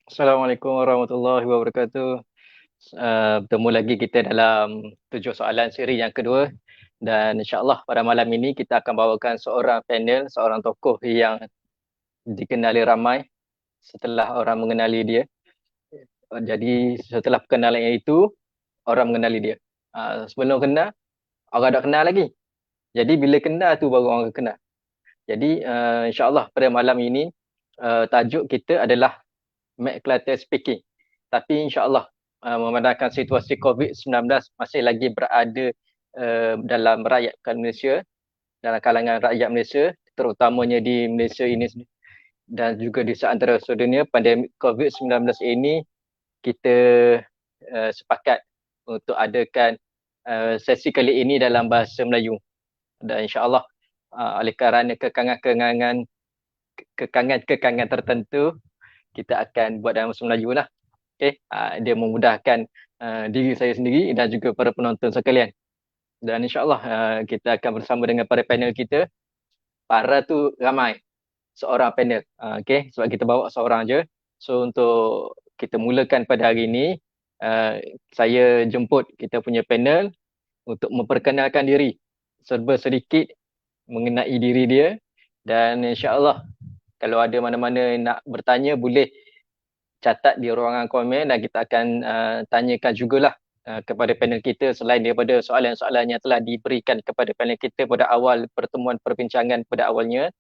Assalamualaikum warahmatullahi wabarakatuh. Bertemu lagi kita dalam 7 soalan siri yang kedua, dan insyaAllah pada malam ini kita akan bawakan seorang panel, seorang tokoh yang dikenali ramai setelah orang mengenali dia. Jadi setelah perkenalan itu, orang mengenali dia. Sebelum kenal, orang tak kenal lagi. Jadi bila kenal tu baru orang kenal. Jadi insyaAllah pada malam ini, tajuk kita adalah Matt Clutter speaking. Tapi insyaAllah memandangkan situasi COVID-19 masih lagi berada dalam rakyat Malaysia, dalam kalangan rakyat Malaysia, terutamanya di Malaysia ini dan juga di seantero sedunia, pandemik COVID-19 ini kita sepakat untuk adakan sesi kali ini dalam bahasa Melayu. Dan insyaAllah oleh kerana kekangan-kekangan tertentu, kita akan buat dalam bahasa Melayu lah. Okay. Dia memudahkan diri saya sendiri dan juga para penonton sekalian. Dan insyaAllah kita akan bersama dengan para panel kita. Para tu ramai, seorang panel. Okay. Sebab kita bawa seorang je. So untuk kita mulakan pada hari ini, saya jemput kita punya panel untuk memperkenalkan diri serba sedikit mengenai diri dia. Dan insyaAllah kalau ada mana-mana nak bertanya, boleh catat di ruangan komen dan kita akan tanyakan jugalah kepada panel kita selain daripada soalan-soalan yang telah diberikan kepada panel kita pada awal pertemuan perbincangan pada awalnya.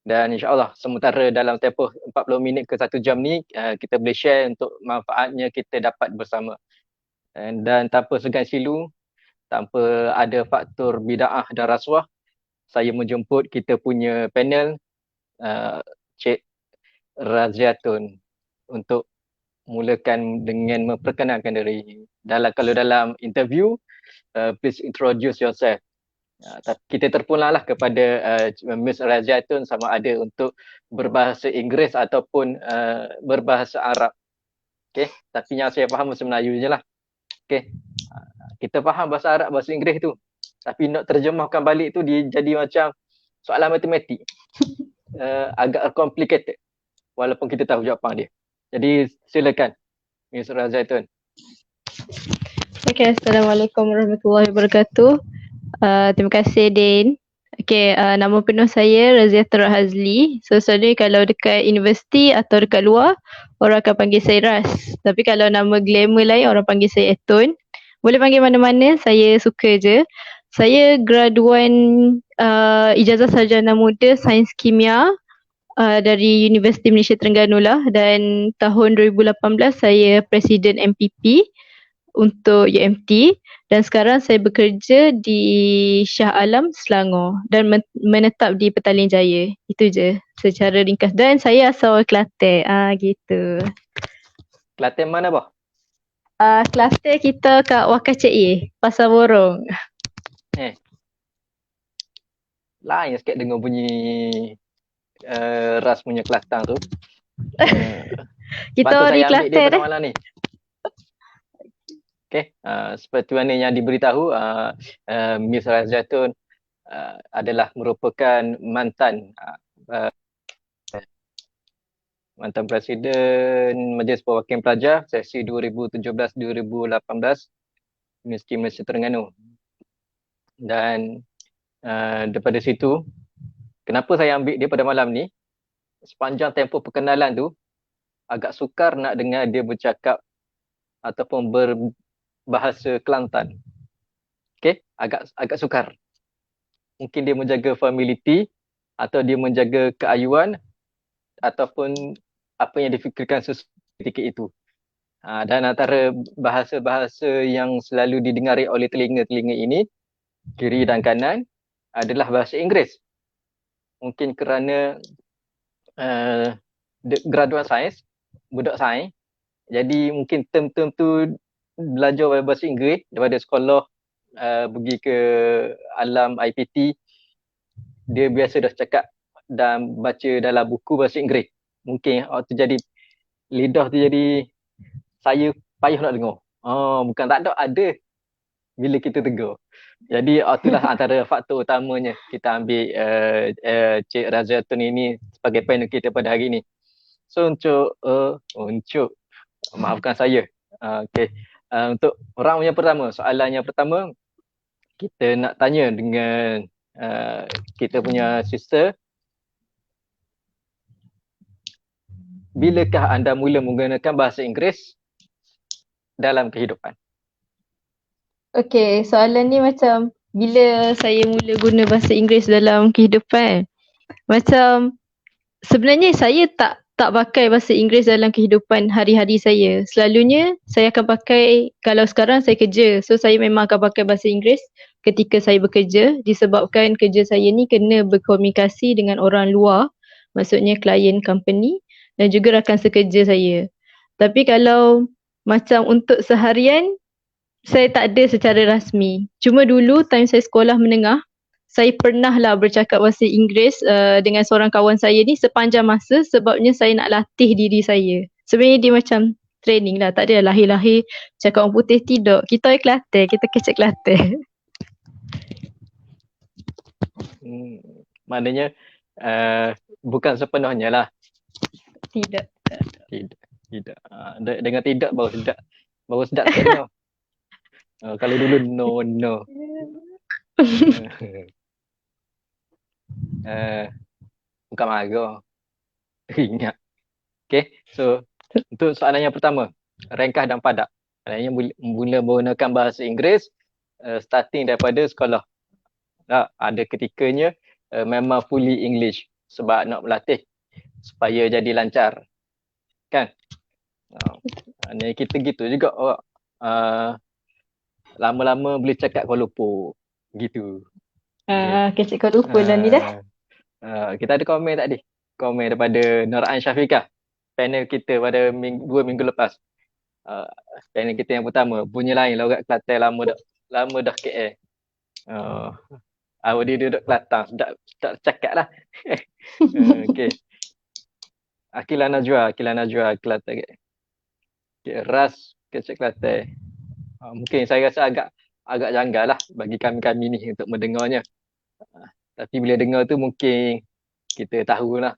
Dan insyaAllah sementara dalam tempoh 40 minit ke 1 jam ni, kita boleh share untuk manfaatnya kita dapat bersama. Dan tanpa segan silu, tanpa ada faktor bida'ah dan rasuah, saya menjemput kita punya panel, Cik Raziatun, untuk mulakan dengan memperkenalkan diri. Kalau dalam interview, please introduce yourself. Tapi kita terpulanglah kepada Miss Raziatun sama ada untuk berbahasa Inggeris ataupun berbahasa Arab. Okay. Tapi yang saya faham bahasa Melayu je lah. Okay. Kita faham bahasa Arab, bahasa Inggeris tu. Tapi nak terjemahkan balik tu dia jadi macam soalan matematik. Agak complicated. Walaupun kita tahu jawapan dia. Jadi silakan Miss Raziatun. Okay, Assalamualaikum warahmatullahi wabarakatuh. Terima kasih Din. Okay, nama penuh saya Raziatul Hazli. So selalu kalau dekat universiti atau dekat luar, orang akan panggil saya Ras. Tapi kalau nama glamour lain, orang panggil saya Etun. Boleh panggil mana-mana, saya suka je. Saya graduan ijazah sarjana muda Sains Kimia dari Universiti Malaysia Terengganu lah, dan tahun 2018 saya Presiden MPP untuk UMT, dan sekarang saya bekerja di Shah Alam, Selangor, dan menetap di Petaling Jaya. Itu je secara ringkas, dan saya asal Kelantan. Gitu. Kelantan mana bah? Kelantan kita kat Wakar Cik Ye, Pasar Borong. Lain sikit dengar bunyi Ras punya Kelantan tu. Kita Patut dari saya ambil dia pada Kelantan malam ni. Okay, seperti mana yang diberitahu, Miss Raziatun adalah merupakan mantan Presiden Majlis Perwakilan Pelajar sesi 2017-2018 Universiti Malaysia Terengganu. Dan daripada situ, kenapa saya ambil dia pada malam ni? Sepanjang tempoh perkenalan tu, agak sukar nak dengar dia bercakap ataupun berbahasa Kelantan. Okay, agak sukar. Mungkin dia menjaga familiariti atau dia menjaga keayuan ataupun apa yang difikirkan ketika itu. Dan antara bahasa-bahasa yang selalu didengari oleh telinga-telinga ini, kiri dan kanan, adalah bahasa Inggeris. Mungkin kerana graduan sains, budak sains, jadi mungkin term-term tu belajar bahasa Inggeris daripada sekolah pergi ke alam IPT, dia biasa dah cakap dan baca dalam buku bahasa Inggeris. Mungkin waktu jadi lidah tu jadi saya payah nak dengar. Bukan tak ada bila kita tegur. Jadi itulah antara faktor utamanya kita ambil Cik Raziatun ini sebagai panel kita pada hari ini. So untuk maafkan saya. Okay. Untuk orang yang pertama, soalan yang pertama, kita nak tanya dengan kita punya sister. Bilakah anda mula menggunakan bahasa Inggeris dalam kehidupan? Okay, soalan ni macam bila saya mula guna bahasa Inggeris dalam kehidupan. Macam sebenarnya saya tak pakai bahasa Inggeris dalam kehidupan hari-hari saya. Selalunya saya akan pakai kalau sekarang saya kerja. So saya memang akan pakai bahasa Inggeris ketika saya bekerja disebabkan kerja saya ni kena berkomunikasi dengan orang luar. Maksudnya klien company dan juga rakan sekerja saya. Tapi kalau macam untuk seharian saya tak ada secara rasmi. Cuma dulu time saya sekolah menengah, saya pernah lah bercakap bahasa Inggeris dengan seorang kawan saya ni sepanjang masa sebabnya saya nak latih diri saya. Sebenarnya dia macam training lah, tak ada lahir-lahir cakap orang putih, tidak. Kita orang Kelantan, kita kecek Kelantan. Maknanya bukan sepenuhnya lah. Tidak. Tidak. Dengan tidak baru sedap sikit tau. Kalau dulu no. Bukan marah. Ingat. Okay, so untuk soalan yang pertama, rengkah dan padak. Maknanya mula menggunakan bahasa Inggeris starting daripada sekolah. Ada ketikanya memang fully English sebab nak melatih supaya jadi lancar. Kan? Ni kita gitu juga lama-lama boleh cakap Kuala Lumpur. Gitu. Kecek Kuala Lumpur lah ni dah. Kita ada komen tadi. Komen daripada Nurhan Syafiqah. Panel kita pada 2 minggu lepas. Panel kita yang pertama. Bunyi lain logat Kelantan lama dah KL. Awak dia duduk Kelantan. Tak cakap lah. Okay. Akila Najwa Kelantan. Okay. Ras kecek Kelantan. Mungkin saya rasa agak janggal lah bagi kami ni untuk mendengarnya. Tapi bila dengar tu mungkin kita tahulah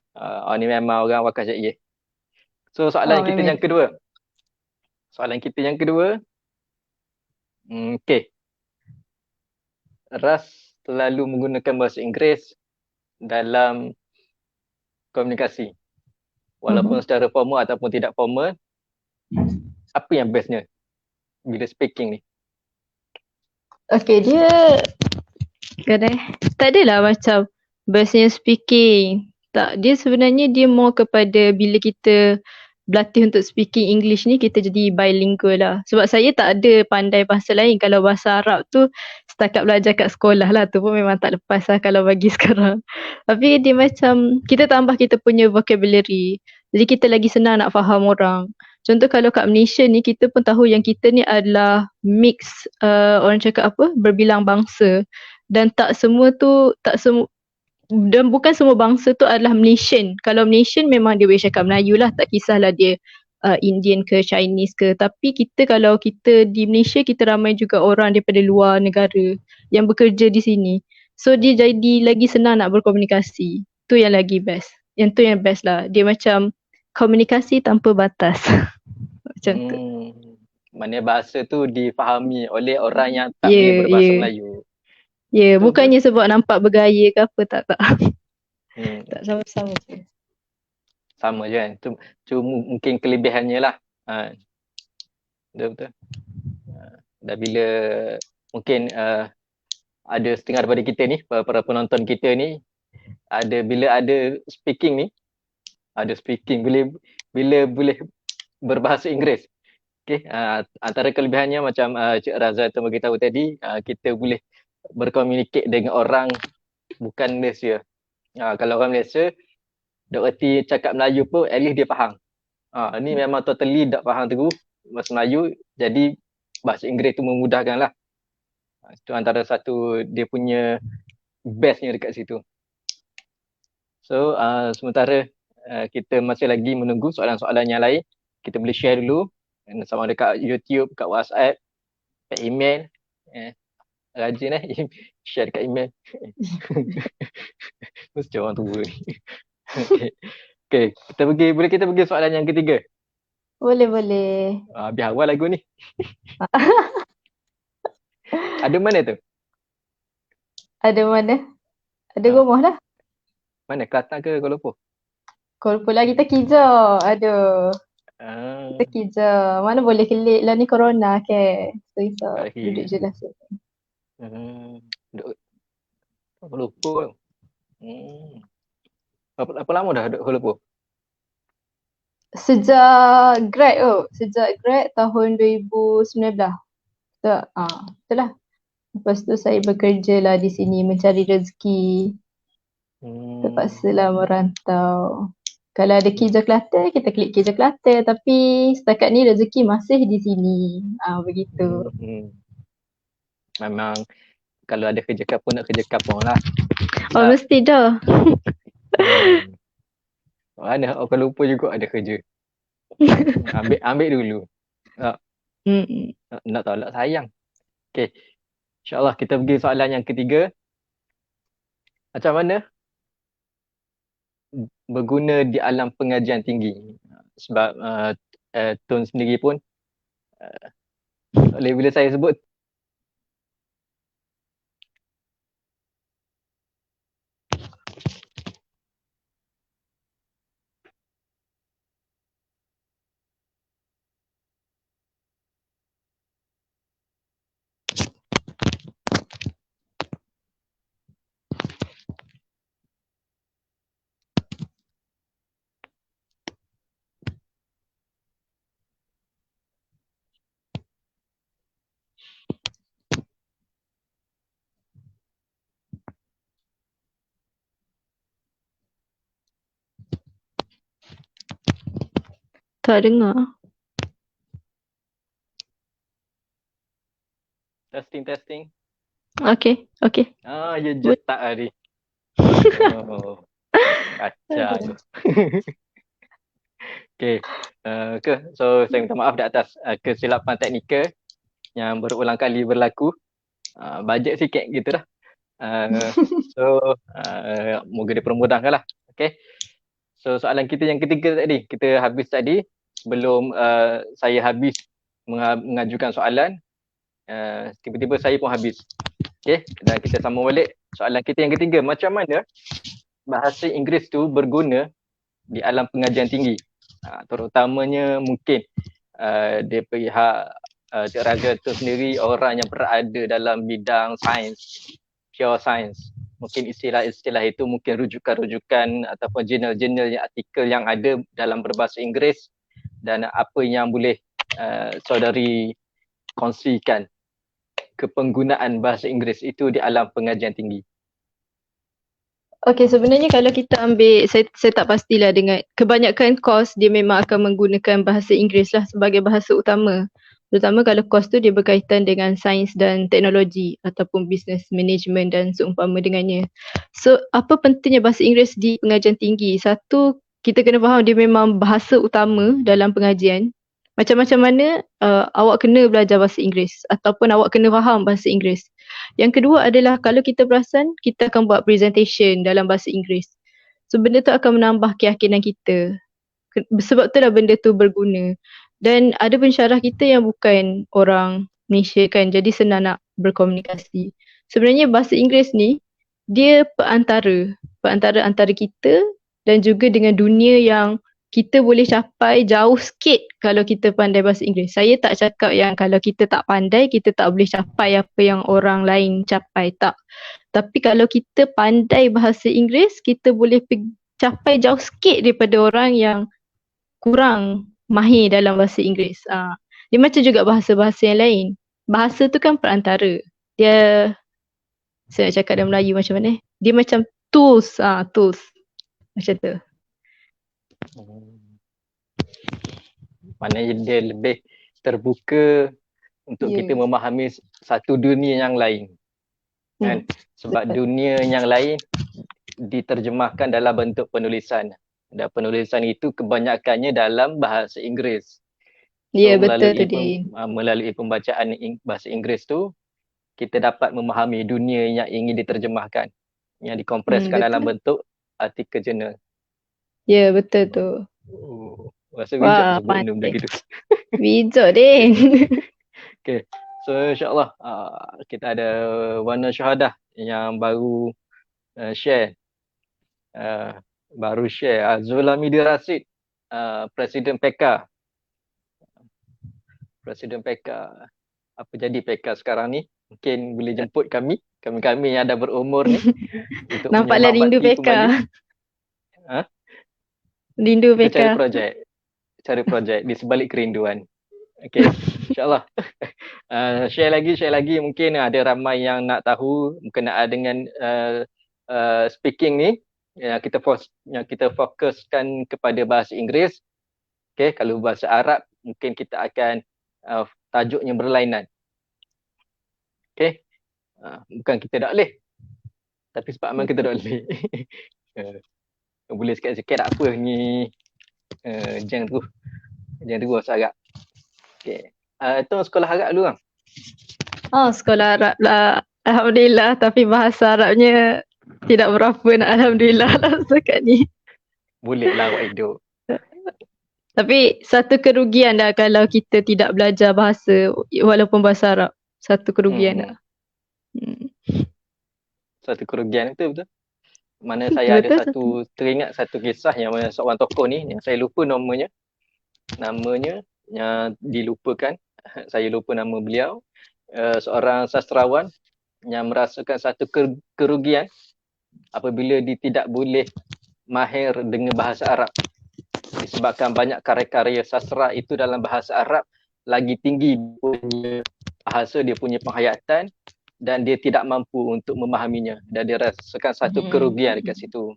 ni memang orang Wakaf Syariah. So soalan kita yang kedua. Okay. Ras selalu menggunakan bahasa Inggeris dalam komunikasi. Walaupun secara formal ataupun tidak formal. Apa yang bestnya bila speaking ni? Okay, dia tak adalah macam bestnya speaking. Tak, dia sebenarnya dia more kepada bila kita berlatih untuk speaking English ni kita jadi bilingual lah. Sebab saya tak ada pandai bahasa lain. Kalau bahasa Arab tu setakat belajar kat sekolah lah, tu pun memang tak lepas lah kalau bagi sekarang. Tapi dia macam kita tambah kita punya vocabulary. Jadi kita lagi senang nak faham orang. Contoh kalau kat Malaysia ni kita pun tahu yang kita ni adalah mix orang cakap apa? Berbilang bangsa. Dan dan bukan semua bangsa tu adalah Malaysian. Kalau Malaysian memang dia boleh cakap Melayu lah, tak kisahlah dia Indian ke Chinese ke. Tapi kalau kita di Malaysia, kita ramai juga orang daripada luar negara yang bekerja di sini. So dia jadi lagi senang nak berkomunikasi. Tu yang lagi best. Yang tu yang best lah. Dia macam komunikasi tanpa batas. Macam tu. Maknanya bahasa tu difahami oleh orang yang tak boleh berbahasa Melayu. Bukannya sebab nampak bergaya ke apa, tak. Tak sama-sama je. Sama je kan. Cuma mungkin kelebihannya lah. Betul. Dan bila mungkin ada setengah daripada kita ni, para penonton kita ni, bila ada speaking bila boleh berbahasa Inggeris. Okay. Antara kelebihannya macam Cik Razal tu beritahu tadi, kita boleh berkomunikasi dengan orang bukan Malaysia. Kalau orang Malaysia, dok erti cakap Melayu pun at least dia faham. Ni memang totally tak faham terus bahasa Melayu, jadi bahasa Inggeris tu memudahkan lah. Itu antara satu dia punya bestnya dekat situ. So sementara kita masih lagi menunggu soalan-soalan yang lain, kita boleh share dulu sama ada kat YouTube, kat WhatsApp, kat email. Rajin share kat email. Mesti orang tua ni. Okay. Okay, boleh kita pergi soalan yang ketiga. Boleh, boleh. Habis awal lagu ni. Ada mana tu? Ada mana? Ada Ha, rumah lah. mana? Kelantan ke Kuala Lumpur? Kalau pula kita kijau. Aduh. Kita Ah, kijau. Mana boleh kelik lah ni corona ke. So, risau. Duduk akhir. je lah. Duduk Kuala Lumpur. Hmm. Apa lama dah duduk Kuala Lumpur? Sejak grad oh. Sejak grad tahun 2019. Tak, itulah. Lepas tu saya bekerja lah di sini mencari rezeki. Hmm. Terpaksalah merantau. Kalau ada Kijang Kelantan, kita klik Kijang Kelantan. Tapi setakat ni rezeki masih di sini. Begitu. Hmm. Memang kalau ada kerja kapung nak kerja kapung lah. Oh, Tak. mesti dah. Hmm. Mana Kuala Lumpur juga ada kerja. Ambil dulu. Tak, Mm-mm. nak tolak sayang. Okay. InsyaAllah kita pergi soalan yang ketiga. Macam mana berguna di alam pengajian tinggi? Sebab Tun sendiri pun oleh bila saya sebut Tak dengar. testing. Okay, okay. Ya je Boleh. tak hari. Oh, kacau. Okay. So saya minta maaf di atas kesilapan teknikal yang berulang kali berlaku. Bajet sikit gitu dah. Moga dipermudahkan lah. Okay. So soalan kita yang ketiga tadi, kita habis tadi sebelum saya habis mengajukan soalan, tiba-tiba saya pun habis. Okay, dan kita sambung balik soalan kita yang ketiga. Macam mana bahasa Inggeris tu berguna di alam pengajian tinggi? Terutamanya mungkin dia pihak Cik Raja tu sendiri orang yang berada dalam bidang sains, pure science. Mungkin istilah-istilah itu mungkin rujukan-rujukan ataupun jurnal-jurnal artikel yang ada dalam berbahasa Inggeris dan apa yang boleh saudari kongsikan kepenggunaan bahasa Inggeris itu di alam pengajian tinggi. Okay, sebenarnya kalau kita ambil, saya tak pastilah dengan kebanyakan course dia memang akan menggunakan bahasa Inggeris lah sebagai bahasa utama. Terutama kalau course tu dia berkaitan dengan sains dan teknologi ataupun business management dan seumpama dengannya. So, apa pentingnya bahasa Inggeris di pengajian tinggi? Satu, kita kena faham dia memang bahasa utama dalam pengajian. Macam-macam mana awak kena belajar bahasa Inggeris ataupun awak kena faham bahasa Inggeris. Yang kedua adalah kalau kita perasan, kita akan buat presentation dalam bahasa Inggeris. So benda tu akan menambah keyakinan kita. Sebab itulah benda tu berguna. Dan ada pensyarah kita yang bukan orang Malaysia kan, jadi senang nak berkomunikasi. Sebenarnya bahasa Inggeris ni, dia perantara antara kita dan juga dengan dunia yang kita boleh capai jauh sikit kalau kita pandai bahasa Inggeris. Saya tak cakap yang kalau kita tak pandai, kita tak boleh capai apa yang orang lain capai. Tak. Tapi kalau kita pandai bahasa Inggeris, kita boleh capai jauh sikit daripada orang yang kurang mahir dalam bahasa Inggeris. Dia macam juga bahasa-bahasa yang lain. Bahasa tu kan perantara. Dia, saya nak cakap dalam Melayu macam mana? Dia macam tools. Tools. Macam tu. Maknanya dia lebih terbuka untuk kita Yes. memahami satu dunia yang lain. Kan? Sebab Betul. dunia yang lain diterjemahkan dalam bentuk penulisan. Dan penulisan itu kebanyakannya dalam bahasa Inggeris. Ya, So betul tu Din. melalui pembacaan bahasa Inggeris tu, kita dapat memahami dunia yang ingin diterjemahkan. Yang dikompreskan dalam Betul. bentuk artikel jurnal. Ya, betul tu. Oh, rasa bijak Wah, sebut benda-benda pandai. gitu. Bijak, Din. Okay. So insyaAllah kita ada warna syahadah yang baru share. Uh, baru share. Zulhamidi Rasid, Presiden PK. Presiden PK. Apa jadi PK sekarang ni? Mungkin boleh jemput kami. Kami-kami yang dah berumur ni. Untuk Nampaklah menyembah rindu bakti PK. kembali. Ha? Rindu Kita PK. cari projek. Cari projek di sebalik kerinduan. Okay. InsyaAllah. Share lagi. Mungkin ada ramai yang nak tahu berkenaan dengan speaking ni. Yang kita fokuskan kepada bahasa Inggeris. Okay. Kalau bahasa Arab, mungkin kita akan tajuknya berlainan. Okay. Bukan kita tak boleh. Tapi sebab memang kita tak boleh. Boleh sikit-sikit tak apa ni. Jangan terus bahasa Arab. Okay. Itu sekolah Arab dulu kan? Oh, sekolah Arab lah. Alhamdulillah. Tapi bahasa Arabnya tidak berapa nak Alhamdulillah lah setakat ni. Boleh lah awak hidup. Tapi satu kerugian dah kalau kita tidak belajar bahasa walaupun bahasa Arab. Satu kerugian dah. Satu kerugian itu betul. Mana saya ada teringat satu kisah yang mana seorang tokoh ni yang saya lupa namanya. Namanya yang dilupakan. Saya lupa nama beliau. Seorang sastrawan yang merasakan satu kerugian apabila dia tidak boleh mahir dengan bahasa Arab. Disebabkan banyak karya-karya sastra itu dalam bahasa Arab lagi tinggi punya bahasa, dia punya penghayatan dan dia tidak mampu untuk memahaminya dan dia rasakan satu kerugian dekat situ.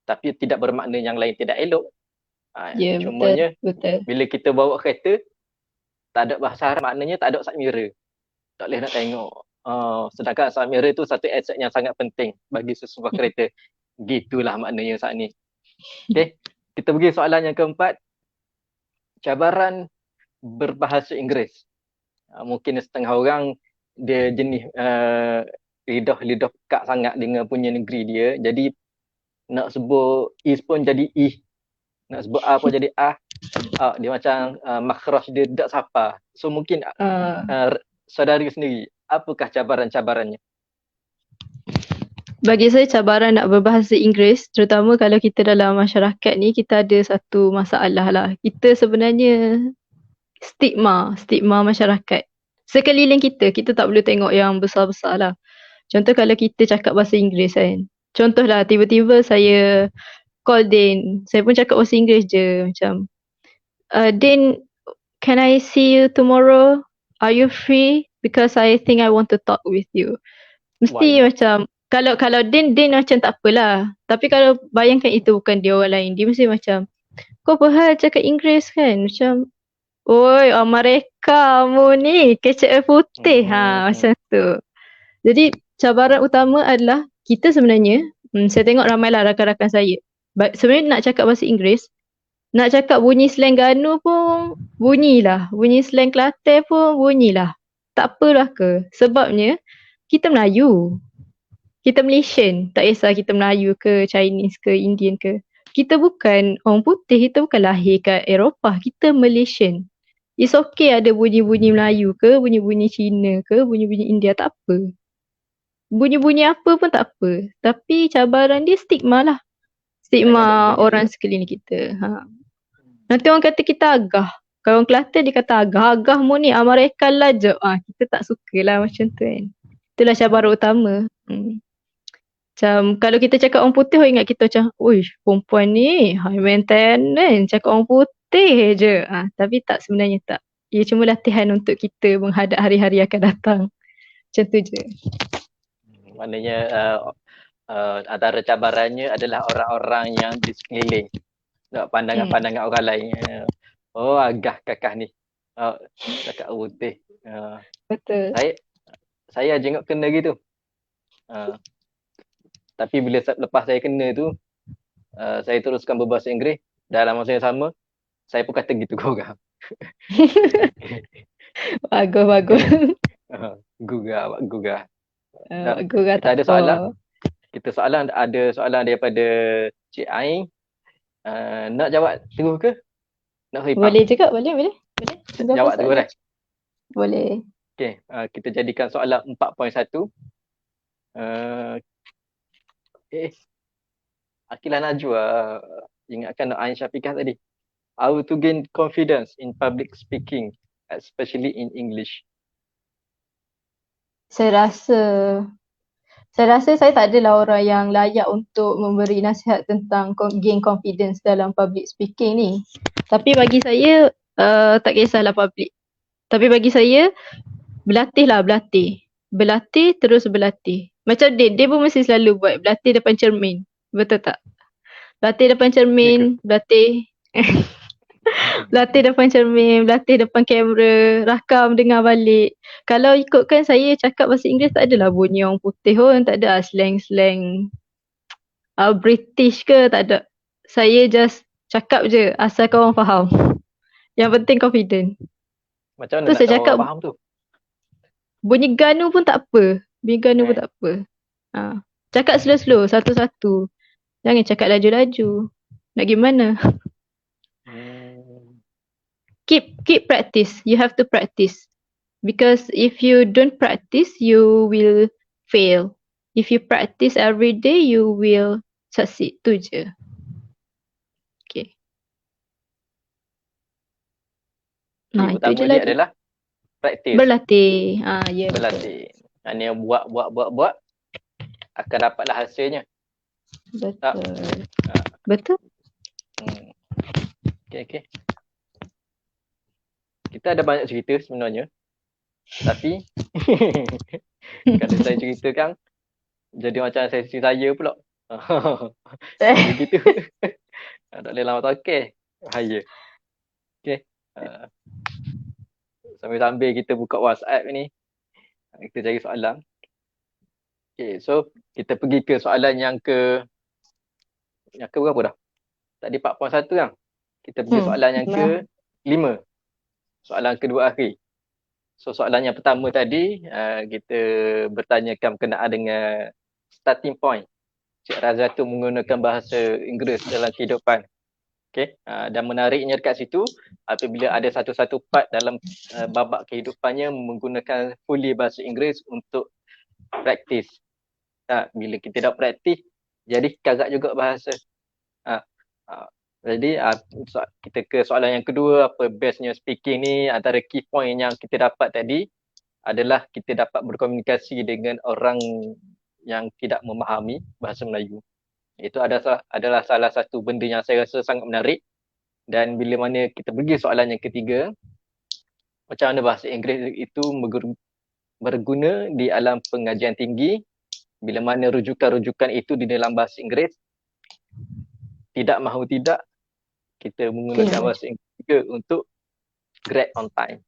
Tapi tidak bermakna yang lain tidak elok. Ya, Cumanya betul. bila kita bawa kereta tak ada bahasa Arab, maknanya tak ada side mirror. Tak boleh nak tengok. Sedangkan side mirror itu satu aset yang sangat penting bagi sesebuah kereta. Gitulah maknanya saat ni. Okay. Kita pergi soalan yang keempat. Cabaran berbahasa Inggeris. Mungkin setengah orang dia jenis lidah pekat sangat dengan punya negeri dia. Jadi nak sebut is pun jadi ih. Nak sebut a pun jadi ah. Dia macam makhraj dia tak sapa. So mungkin saudari sendiri, apakah cabaran-cabarannya? Bagi saya cabaran nak berbahasa Inggeris, terutama kalau kita dalam masyarakat ni, kita ada satu masalah lah. Kita sebenarnya stigma masyarakat. Sekeliling kita tak boleh tengok yang besar-besar lah. Contoh kalau kita cakap bahasa Inggeris kan. Contohlah tiba-tiba saya call Din. Saya pun cakap bahasa Inggeris je macam, Din, can I see you tomorrow? Are you free? Because I think I want to talk with you. Mesti macam kalau Din macam tak apalah. Tapi kalau bayangkan itu bukan dia orang lain, dia mesti macam, kau apa hal cakap Inggeris kan? Macam, oi, mereka mu ni kecek putih. Macam tu. Jadi cabaran utama adalah kita sebenarnya, saya tengok ramailah rakan-rakan saya. Sebenarnya nak cakap bahasa Inggeris, nak cakap bunyi slang Ganu pun bunyilah. Bunyi slang Kelantan pun bunyilah. Tak apalah ke. Sebabnya kita Melayu. Kita Malaysian. Tak kisah kita Melayu ke, Chinese ke, Indian ke. Kita bukan orang putih. Kita bukan lahir kat Eropah. Kita Malaysian. It's okay ada bunyi-bunyi Melayu ke, bunyi-bunyi Cina ke, bunyi-bunyi India. Tak apa. Bunyi-bunyi apa pun tak apa. Tapi cabaran dia stigma lah. Stigma orang sekeliling kita. Nanti orang kata kita agah. Kalau orang Kelantan dia kata agah. Agah mu ni mereka lah je. Kita tak suka lah macam tu kan. Itulah cabaran utama. Macam kalau kita cakap orang putih, orang ingat kita macam, uish, perempuan ni high maintenance, cakap orang putih je. Tapi tak, sebenarnya tak. Ia cuma latihan untuk kita menghadap hari-hari akan datang. Macam tu je. Maknanya antara cabarannya adalah orang-orang yang di sekeliling. Pandangan-pandangan orang lain. Oh, agak kakak ni. Cakap putih. Betul. Saya jenguk kena gitu. Tapi bila lepas saya kena tu, saya teruskan berbahasa Inggeris. Dalam masa yang sama, saya pun kata gitu ke orang. Bagus. Gugah. Gugah Kita ada soalan. Kita ada soalan daripada Cik Ain. Nak jawab terus ke? Nak repap? Boleh juga, boleh. Tunggu apa Jawab terus soalan? dah. Boleh. Okey, kita jadikan soalan 4.1. Akilah Najwa ingatkan Ain Syafiqah tadi. How to gain confidence in public speaking, especially in English. Saya rasa saya tak adalah orang yang layak untuk memberi nasihat tentang gain confidence dalam public speaking ni. Tapi bagi saya, tak kisahlah public. Tapi bagi saya, berlatih. Berlatih terus berlatih. Macam dia pun mesti selalu buat berlatih depan cermin. Betul tak? Berlatih depan cermin, berlatih depan cermin, berlatih depan kamera, rakam dengar balik. Kalau ikutkan saya cakap bahasa Inggeris tak adalah bunyi orang putih pun, tak ada slang-slang British ke, tak ada. Saya just cakap je asalkan orang faham. Yang penting confident. Macam mana Tu nak saya tahu cakap orang faham tu? bunyi ganu pun tak apa. Bunyi ganu pun tak apa. Cakap slow-slow, satu-satu. Jangan cakap laju-laju. Nak gimana? Keep practice. You have to practice. Because if you don't practice, you will fail. If you practice every day, you will succeed. Tu je. Okay. Nah, Itu je dia lah. adalah practice. Berlatih. Ya, berlatih. Hanya buat akan dapatlah hasilnya. Betul. Betul. Okay. Kita ada banyak cerita sebenarnya. Tapi kalau saya ceritakan jadi macam sesi saya pula. Begitu. Tak boleh lama tak okey. Bahaya. Okey. Sambil-sambil kita buka WhatsApp ni, kita cari soalan. Okay, so kita pergi ke soalan yang ke berapa dah? Tadi 4.1 kan? Kita pergi soalan yang ke 5. Soalan kedua akhir. So soalan yang pertama tadi, kita bertanyakan berkenaan dengan starting point. Cik Razia tu menggunakan bahasa Inggeris dalam kehidupan. Okay. Dan menariknya dekat situ, apabila ada satu-satu part dalam babak kehidupannya menggunakan fully bahasa Inggeris untuk praktis. Bila kita dah praktis, jadi kagak juga bahasa. Jadi kita ke soalan yang kedua, apa bestnya speaking ni, antara key point yang kita dapat tadi adalah kita dapat berkomunikasi dengan orang yang tidak memahami bahasa Melayu. Itu adalah salah satu benda yang saya rasa sangat menarik. Dan bila mana kita pergi soalan yang ketiga, macam mana bahasa Inggeris itu berguna di alam pengajian tinggi, bila mana rujukan-rujukan itu di dalam bahasa Inggeris, tidak mahu tidak, kita menggunakan bahasa Inggeris juga untuk grade on time.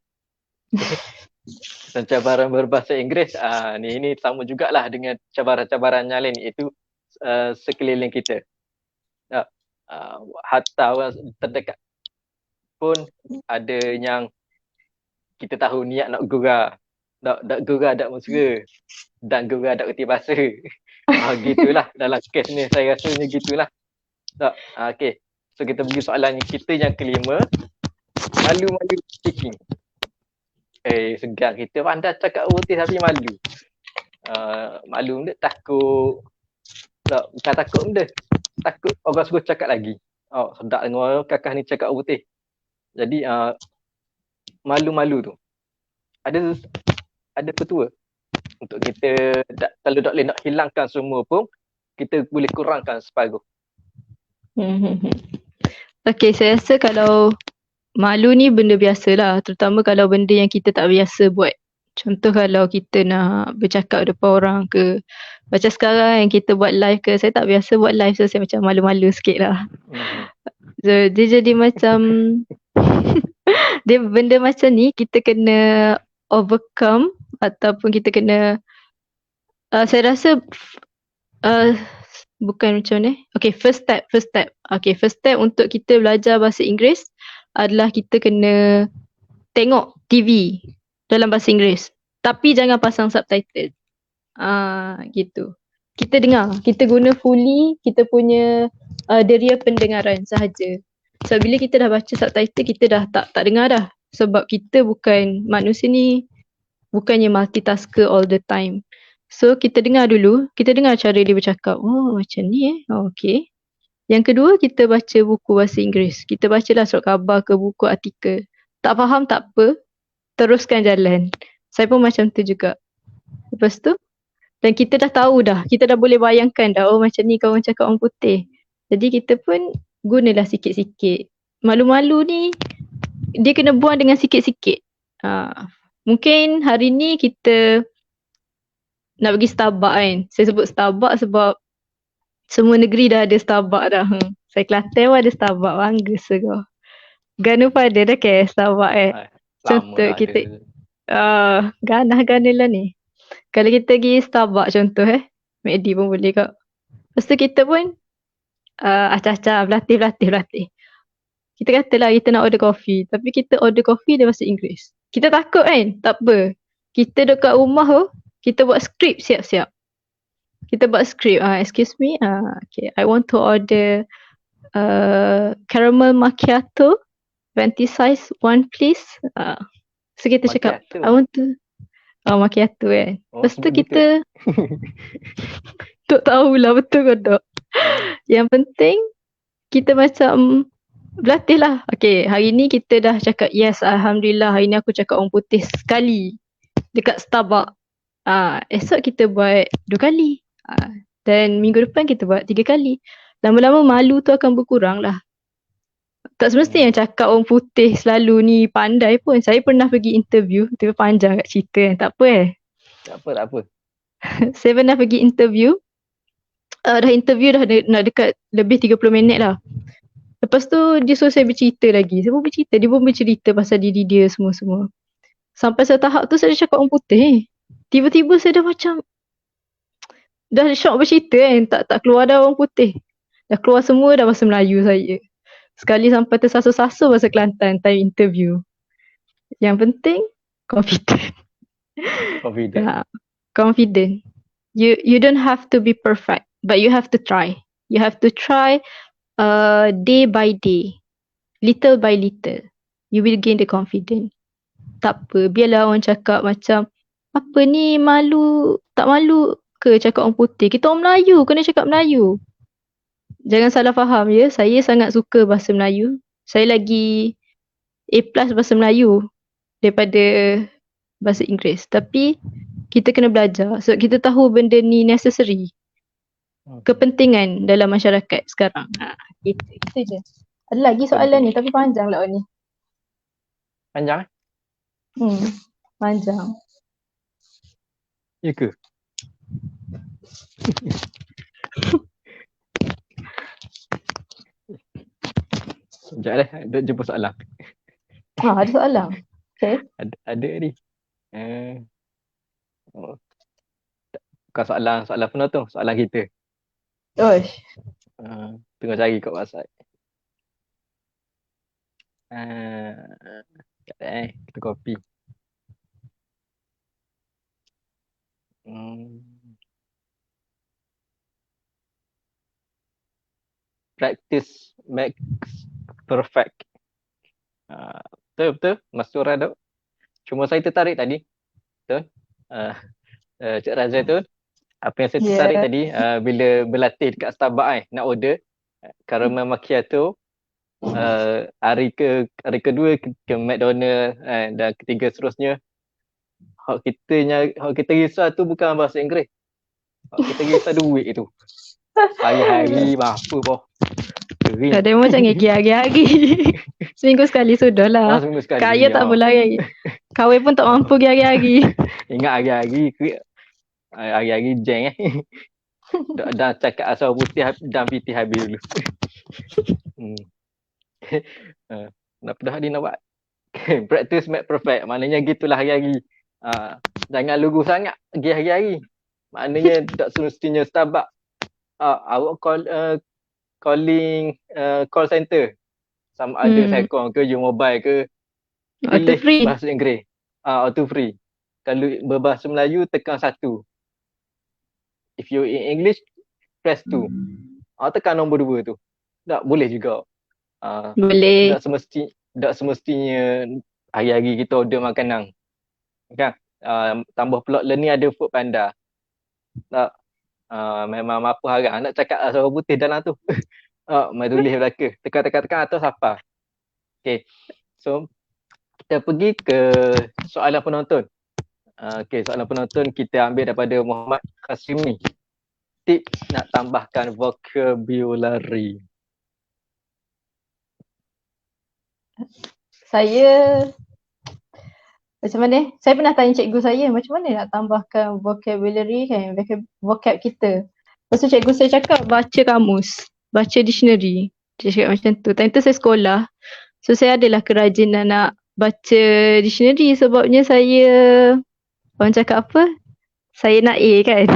Dan cabaran berbahasa Inggeris, ini sama jugalah dengan cabaran-cabaran yang lain, iaitu sekeliling kita. Hatta orang terdekat pun ada yang kita tahu niat nak gurau, nak gurau tak mesra dan gurau tak kerti bahasa. Gitulah dalam kes ni, saya rasanya gitulah. Okay, so kita pergi soalan kita yang kelima, malu-malu speaking. Segar, kita pandai cakap putih tapi malu. Malu benda, takut. Tak, bukan takut benda, takut orang suruh cakap lagi. Sedap dengan orang kakak ni cakap putih. Jadi malu-malu tu ada petua untuk kita, kalau tak boleh nak hilangkan semua pun, kita boleh kurangkan separuh. Okay, saya rasa kalau malu ni benda biasa lah, terutama kalau benda yang kita tak biasa buat. Contoh kalau kita nak bercakap depan orang ke, macam sekarang yang kita buat live ke, saya tak biasa buat live, so saya macam malu-malu sikit lah. So, dia jadi macam dia benda macam ni kita kena overcome ataupun kita kena saya rasa bukan macam ni. Okay, first step. Okay, first step untuk kita belajar bahasa Inggeris adalah kita kena tengok TV dalam bahasa Inggeris. Tapi jangan pasang subtitle. Gitu. kita dengar, kita guna fully kita punya deria pendengaran sahaja. So bila kita dah baca subtitle, kita dah tak dengar dah. Sebab kita bukan manusia ni, bukannya multitasker all the time. So kita dengar dulu, kita dengar cara dia bercakap. Oh macam ni oh, okay. Yang kedua, kita baca buku bahasa Inggeris. Kita bacalah surat khabar ke buku artikel. Tak faham tak apa, teruskan jalan. Saya pun macam tu juga. Lepas tu, dan kita dah tahu dah, kita dah boleh bayangkan dah, oh macam ni kawan cakap orang putih. Jadi kita pun gunalah sikit-sikit. Malu-malu ni, dia kena buang dengan sikit-sikit. Mungkin hari ni kita nak pergi Starbucks kan. Saya sebut Starbucks sebab semua negeri dah ada Starbucks dah. Saya Kelantan pun ada Starbucks, bangga sekau. Ganu pada dah ke Starbucks Contoh Lama kita, ada. ganah-ganah lah ni. Kalau kita pergi Starbucks contoh McD pun boleh kak. Lepas tu kita pun acah-acah, berlatih. Kita katalah kita nak order kopi, tapi kita order kopi dia bahasa Inggeris. Kita takut kan? Tak apa. Kita dekat rumah tu, kita buat skrip siap-siap. Kita buat skrip, excuse me, okay, I want to order caramel macchiato, venti size one please. So kita cakap, I want to macchiato kan. Lepas tu kita tak tahulah betul ke tak. Yang penting kita macam berlatih lah. Okay, hari ni kita dah cakap yes, Alhamdulillah hari ni aku cakap orang putih sekali dekat Starbucks. Esok kita buat 2 kali. Dan minggu depan kita buat 3 kali. Lama-lama malu tu akan berkurang lah. Tak semestinya yang cakap orang putih selalu ni pandai pun. Saya pernah pergi interview, tapi panjang kat cerita kan. Tak apa Tak apa. Saya pernah pergi interview. Dah interview dah nak dekat lebih 30 minit lah. Lepas tu dia suruh saya bercerita lagi. Saya pun bercerita. Dia pun bercerita pasal diri dia semua-semua. Sampai satu tahap tu saya cakap orang putih. Tiba-tiba saya dah macam dah shock bercerita kan. Tak keluar dah orang putih. Dah keluar semua dah bahasa Melayu saya. Sekali sampai tersasul-sasul bahasa Kelantan time interview. Yang penting confident. Confident. You don't have to be perfect, but you have to try. You have to try day by day, little by little. You will gain the confidence. Tak apa, biarlah orang cakap macam apa ni, malu, tak malu ke cakap orang putih? Kita orang Melayu, kena cakap Melayu. Jangan salah faham ya, saya sangat suka bahasa Melayu. Saya lagi A+ bahasa Melayu daripada bahasa Inggeris. Tapi kita kena belajar sebab kita tahu benda ni necessary. Kepentingan dalam masyarakat sekarang. Itu je. Ada lagi soalan ni tapi panjang lah ni. Panjang panjang. Ya ke? Sekejap ada jumpa soalan. Ada soalan? Okay. Ada ni. Bukan soalan penonton, soalan kita. Oish. Tengah cari kat WhatsApp. Kita copy. Practice makes perfect. Betul masuk tu. Cuma saya tertarik tadi. Betul. Cik Razia tu, apa yang saya tertarik tadi bila berlatih dekat Starbucks nak order caramel macchiato, hari kedua ke McDonald dan ketiga seterusnya. Hak kita risau tu bukan bahasa Inggeris. Hak kita risau duit tu. Hari-hari apa boh. Ada macam ngegi-hari. Seminggu sekali sudah lah. Seminggu sekali. Kaya tak boleh hari. Kahwin pun tak mampu hari-hari. Ingat hari-hari jeng Dah cakap asal putih dan piti habis dulu. Kenapa dah dia nak buat? Practice make perfect. Maknanya gitulah hari-hari. Jangan lugu sangat pergi hari-hari. Maknanya tak semestinya Starbucks. Awak calling call center. Sama ada Celcom ke U-Mobile ke. Auto free. Bahasa Inggeris. Auto free. Kalau berbahasa Melayu tekan 1. If you in English, press 2. Tekan nombor 2 tu. Tak boleh juga. Boleh. Tak semestinya hari-hari kita order makanan. Kan? Tambah pula learning ada Food Panda. Tak. Memang apa harap nak cakap suara putih dalam tu. Mai tulis belaka. Tekan atas apa. Okay. So, kita pergi ke soalan penonton. Okay, soalan penonton kita ambil daripada Muhammad Kasimi. Tips nak tambahkan vocabulary. Saya macam mana? Saya pernah tanya cikgu saya macam mana nak tambahkan vocabulary kan, vocab kita. Lepas tu cikgu saya cakap baca kamus, baca dictionary. Dia cakap macam tu. Time tu saya sekolah. So saya adalah kerajinan nak baca dictionary sebabnya saya, orang cakap apa? Saya nak A kan.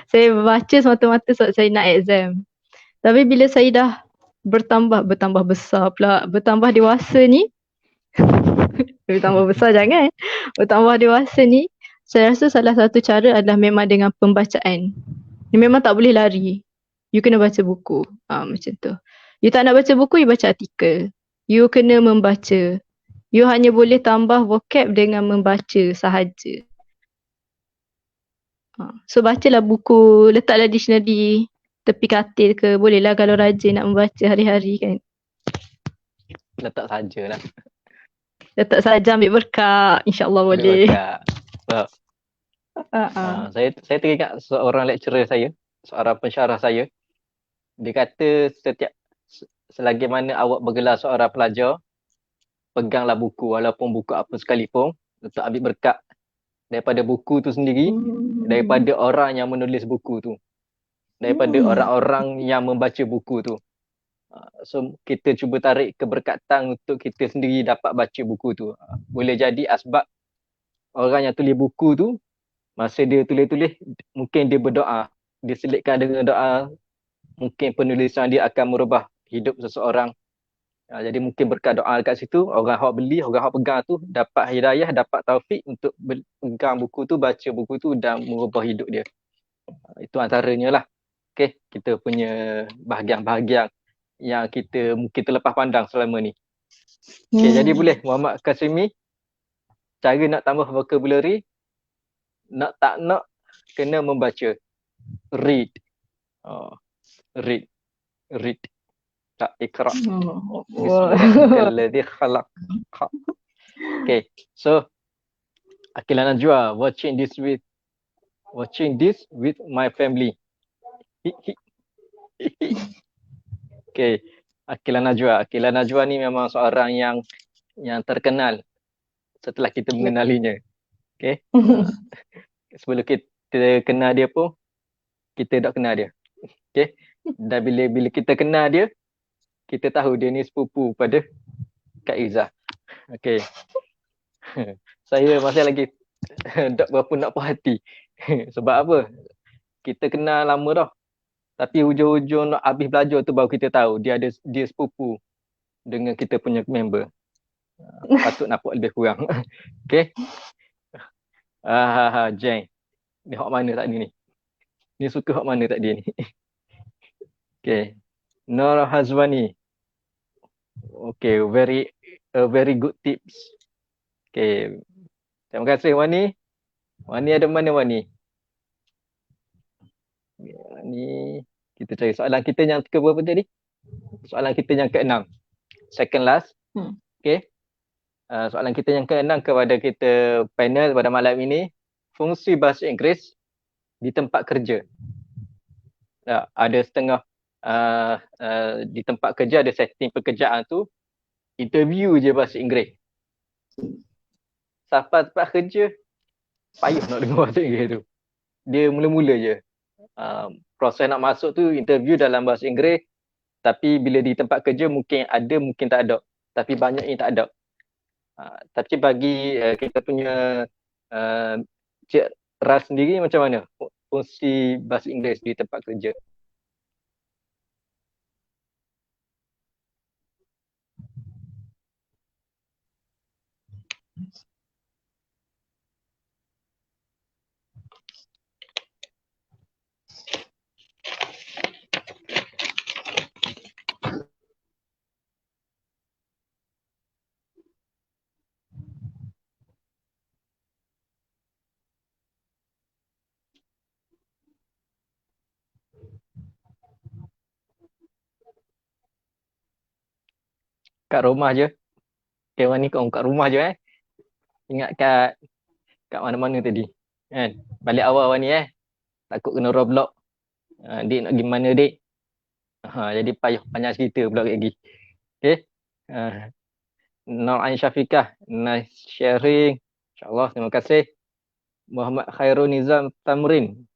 Saya baca semata-mata sebab saya nak exam. Tapi bila saya dah bertambah besar pula, bertambah dewasa ni, bertambah besar jangan. Bertambah dewasa ni, saya rasa salah satu cara adalah memang dengan pembacaan. You memang tak boleh lari. You kena baca buku. Macam tu. You tak nak baca buku, you baca artikel. You kena membaca. You hanya boleh tambah vocab dengan membaca sahaja. So bacalah buku, letaklah dictionary tepi katil ke. Bolehlah kalau rajin nak membaca hari-hari kan. Letak sajalah. Letak saja ambil berkah. InsyaAllah boleh. Sebab saya teringat seorang lecturer saya, seorang pensyarah saya. Dia kata selagi mana awak bergelar seorang pelajar, peganglah buku walaupun buku apa sekalipun untuk ambil berkat daripada buku tu sendiri, daripada orang yang menulis buku tu, daripada orang-orang yang membaca buku tu. So kita cuba tarik keberkatan untuk kita sendiri dapat baca buku tu. Boleh jadi asbab orang yang tulis buku tu, masa dia tulis-tulis, mungkin dia berdoa, dia selitkan dengan doa, mungkin penulisan dia akan merubah hidup seseorang. Jadi mungkin berkat doa dekat situ, orang hak beli, orang hak pegang tu dapat hidayah, dapat taufik untuk pegang buku tu, baca buku tu dan merubah hidup dia. Itu antaranya lah. Okay, kita punya bahagian-bahagian yang kita mungkin terlepas pandang selama ni. Okay, jadi boleh Muhammad Kasimi, cara nak tambah vocabulary, nak tak nak kena membaca. Read. Read. Tak ikra. Bismillahirrahmanirrahim. Khalaq. Okay, so Akila Najwa watching this with my family. Okay, Akila Najwa ni memang seorang yang terkenal setelah kita mengenalinya. Okay. Sebelum kita kenal dia pun, kita tak kenal dia. Okay. Dan bila kita kenal dia, kita tahu dia ni sepupu pada Kak Izzah. Okay. Saya masih lagi tak berapa nak puas hati. Sebab apa? Kita kenal lama dah. Tapi hujung-hujung nak habis belajar tu baru kita tahu dia sepupu dengan kita punya member. Patut nampak lebih kurang. Okay. Jeng. Ni hak mana tak ni? Ni suka hak mana tak dia ni? Okay. Nur Hazwani. Okay, very good tips. Okay. Terima kasih Wani. Wani ada mana Wani? Ni kita cari soalan kita yang ke berapa tadi? Soalan kita yang ke-6. Second last. Okay. Soalan kita yang ke-6 kepada kita panel pada malam ini. Fungsi bahasa Inggeris di tempat kerja. Ada setengah di tempat kerja ada setting pekerjaan tu interview je bahasa Inggeris. Sampai tempat kerja payah nak dengar bahasa Inggeris tu. Dia mula-mula je. Proses nak masuk tu interview dalam bahasa Inggeris, tapi bila di tempat kerja mungkin ada, mungkin tak ada. Tapi banyak yang tak ada. Tapi bagi kita punya Cik Ras sendiri macam mana fungsi bahasa Inggeris di tempat kerja? kat rumah je. Okay, Wan ni kat rumah je Ingat kat mana-mana tadi. Kan? Balik awal Wan ni takut kena Roblox. Dik nak pergi mana dik? Jadi payah banyak cerita pula lagi. Okay. Nur Ain Syafiqah, nice sharing. InsyaAllah, terima kasih. Muhammad Khairul Nizam Tamrin.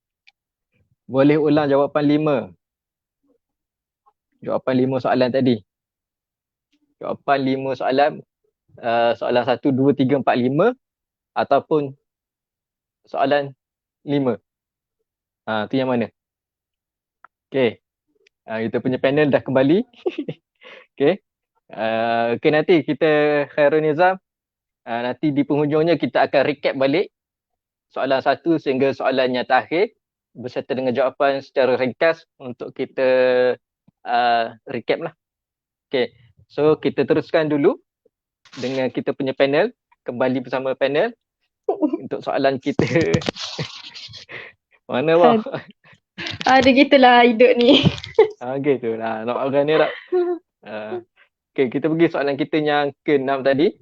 Boleh ulang jawapan 5. Jawapan 5 soalan tadi. Jawapan 5 soalan. Soalan 1, 2, 3, 4, 5. Ataupun soalan 5. Tu yang mana? Okay. Kita punya panel dah kembali. Okay. Okay, nanti kita Khairul Nizam. Nanti di penghujungnya kita akan recap balik soalan 1 sehingga soalan yang terakhir berserta dengan jawapan secara ringkas untuk kita recap lah. Okay. So kita teruskan dulu dengan kita punya panel. Kembali bersama panel untuk soalan kita. Mana bang? Ada gitulah hidup ni. Gitu lah. Nak orang ni tak? Okay, kita pergi soalan kita yang ke-6 tadi.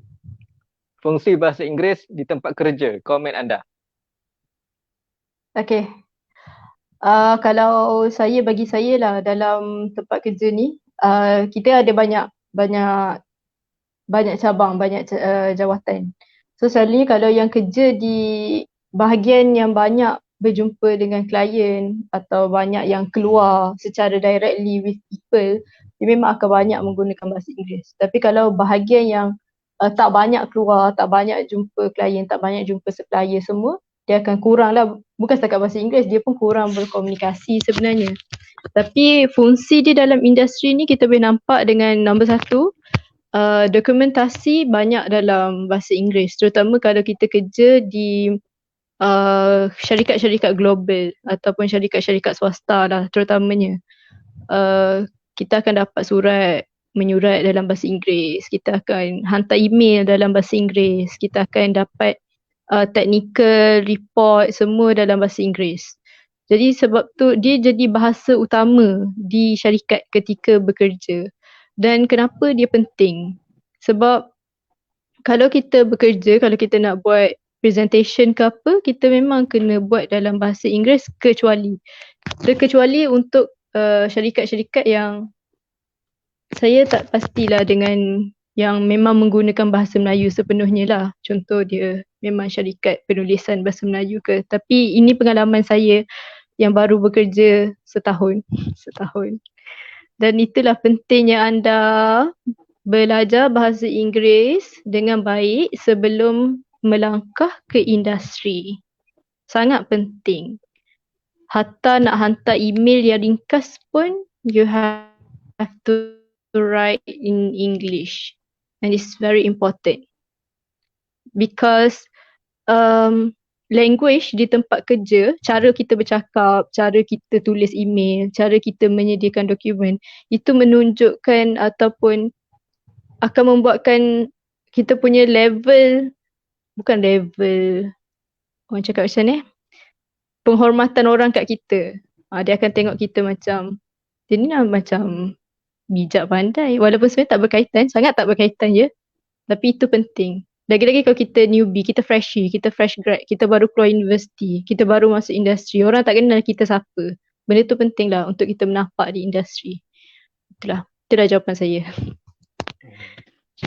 Fungsi bahasa Inggeris di tempat kerja. Komen anda. Okay. Kalau bagi saya lah dalam tempat kerja ni, kita ada banyak cabang, banyak jawatan. So selalunya kalau yang kerja di bahagian yang banyak berjumpa dengan klien atau banyak yang keluar secara directly with people, dia memang akan banyak menggunakan bahasa Inggeris. Tapi kalau bahagian yang tak banyak keluar, tak banyak jumpa klien, tak banyak jumpa supplier semua, dia akan kurang lah. Bukan setakat bahasa Inggeris, dia pun kurang berkomunikasi sebenarnya. Tapi fungsi dia dalam industri ni kita boleh nampak dengan nombor 1, dokumentasi banyak dalam bahasa Inggeris, terutama kalau kita kerja di syarikat-syarikat global ataupun syarikat-syarikat swasta lah terutamanya. Kita akan dapat menyurat dalam bahasa Inggeris, kita akan hantar email dalam bahasa Inggeris, kita akan dapat technical report semua dalam bahasa Inggeris. Jadi sebab tu dia jadi bahasa utama di syarikat ketika bekerja. Dan kenapa dia penting? Sebab kalau kita bekerja, kalau kita nak buat presentation ke apa, kita memang kena buat dalam bahasa Inggeris kecuali untuk syarikat-syarikat yang saya tak pastilah dengan yang memang menggunakan bahasa Melayu sepenuhnya lah. Contoh dia memang syarikat penulisan bahasa Melayu ke. Tapi ini pengalaman saya yang baru bekerja setahun. Dan itulah pentingnya anda belajar bahasa Inggeris dengan baik sebelum melangkah ke industri. Sangat penting. Hatta nak hantar email yang ringkas pun, you have to write in English. And it's very important. Because language di tempat kerja, cara kita bercakap, cara kita tulis email, cara kita menyediakan dokumen, itu menunjukkan ataupun akan membuatkan kita punya level, bukan level, orang cakap macam ni, penghormatan orang kat kita. Dia akan tengok kita macam, dia ni lah macam bijak pandai. Walaupun sebenarnya tak berkaitan, sangat tak berkaitan je. Tapi itu penting. Lagi-lagi kalau kita newbie, kita freshie, kita fresh grad, kita baru keluar universiti, kita baru masuk industri, orang tak kenal kita siapa. Benda tu penting lah untuk kita menapak di industri. Itulah jawapan saya.